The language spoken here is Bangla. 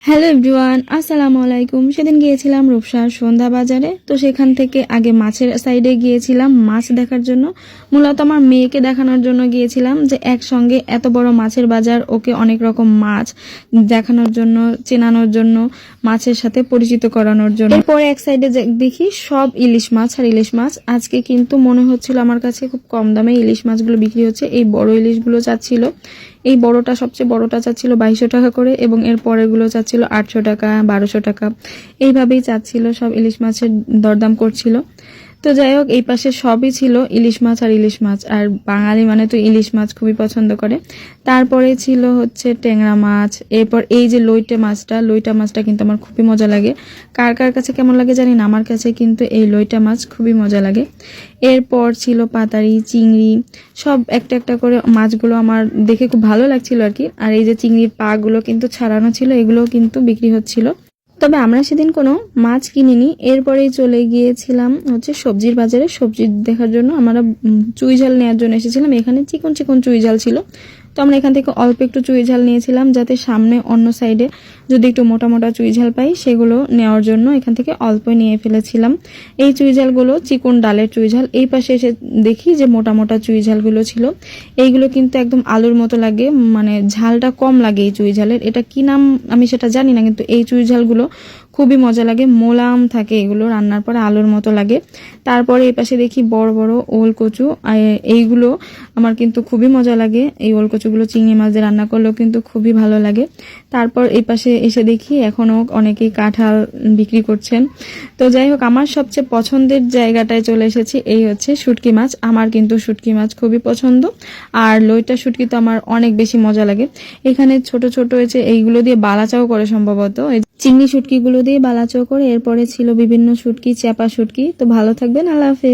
হ্যালো এভরিওয়ান, আসসালামু আলাইকুম। সেদিন গিয়েছিলাম রূপসার সন্ধ্যা বাজারে। তো সেখান থেকে আগে মাছের সাইডে গিয়েছিলাম মাছ দেখার জন্য। মূলত আমার মেয়েকে দেখানোর জন্য গিয়েছিলাম যে একসঙ্গে এত বড় মাছের বাজার, ওকে অনেক রকম মাছ দেখানোর জন্য, চেনানোর জন্য, মাছের সাথে পরিচিত করানোর জন্য। এরপরে এক সাইডে দেখি সব ইলিশ মাছ আর ইলিশ মাছ। আজকে কিন্তু মনে হচ্ছিল আমার কাছে খুব কম দামে ইলিশ মাছগুলো বিক্রি হচ্ছে। এই বড় ইলিশগুলো চাচ্ছিল, এই বড়টা সবচেয়ে বড়টা চাচ্ছিল 2200 টাকা করে, এবং এর পরেরগুলো চাচ্ছিল 800 টাকা, 1200 টাকা, এইভাবেই চাচ্ছিল। সব ইলিশ মাছের দরদাম করছিল। তো যাই হোক, এই পাশে সবই ছিল ইলিশ মাছ আর ইলিশ মাছ, আর বাঙালি মানে তো ইলিশ মাছ খুবই পছন্দ করে। তারপরে ছিল হচ্ছে ট্যাংরা মাছ, এরপর এই যে লইটা মাছটা কিন্তু আমার খুবই মজা লাগে। কার কার কাছে কেমন লাগে জানি না, আমার কাছে কিন্তু এই লইটা মাছ খুবই মজা লাগে। এরপর ছিল পাতারি, চিংড়ি, সব একটা একটা করে মাছগুলো আমার দেখে খুব ভালো লাগছিল আর কি। আর এই যে চিংড়ির পা গুলো কিন্তু ছাড়ানো ছিল, এগুলো কিন্তু বিক্রি হচ্ছিল। তবে আমরা সেদিন কোনো মাছ কিনিনি। এরপরেই চলে গিয়েছিলাম হচ্ছে সবজির বাজারে, সবজি দেখার জন্য। আমরা চুই ঝাল নেওয়ার জন্য এসেছিলাম। এখানে চিকন চিকন চুই ঝাল ছিল, তো আমরা এখান থেকে অল্প একটু চুই ঝাল নিয়েছিলাম, যাতে সামনে অন্য সাইডে যদি একটু মোটা মোটা চুই ঝাল পাই সেগুলো নেওয়ার জন্য এখান থেকে অল্প নিয়ে ফেলেছিলাম। এই চুই ঝালগুলো চিকন ডালের চুই ঝাল। এই পাশে এসে দেখি যে মোটা মোটা চুই ঝালগুলো ছিল। এইগুলো কিন্তু একদম আলুর মতো লাগে, মানে ঝালটা কম লাগে এই চুই ঝালের। এটা কি নাম আমি সেটা জানি না, কিন্তু এই চুই ঝালগুলো খুবই মজা লাগে, মোলাম থাকে, এগুলো রান্নার পরে আলুর মতো লাগে। তারপরে এই পাশে দেখি বড় বড় ওল কচু, এইগুলো আমার কিন্তু খুবই মজা লাগে। এই ওল কচুগুলো চিংড়ি মাছ দিয়ে রান্না করলেও কিন্তু খুবই ভালো লাগে। তারপর এই পাশে এসে দেখি এখনও অনেকেই কাঁঠাল বিক্রি করছেন। তো যাই হোক, আমার সবচেয়ে পছন্দের জায়গাটায় চলে এসেছি। এই হচ্ছে শুটকি মাছ। আমার কিন্তু শুটকি মাছ খুবই পছন্দ, আর লইটা শুটকি তো আমার অনেক বেশি মজা লাগে। এখানে ছোট ছোট হয়েছে, এইগুলো দিয়ে বালাচাও করে সম্ভবত, চিংড়ি শুটকিগুলো দিয়ে বালাচাও করে। এরপরে ছিল বিভিন্ন শুটকি, চ্যাপা শুটকি। তো ভালো থাকবেন, আল্লাহ হাফেজ।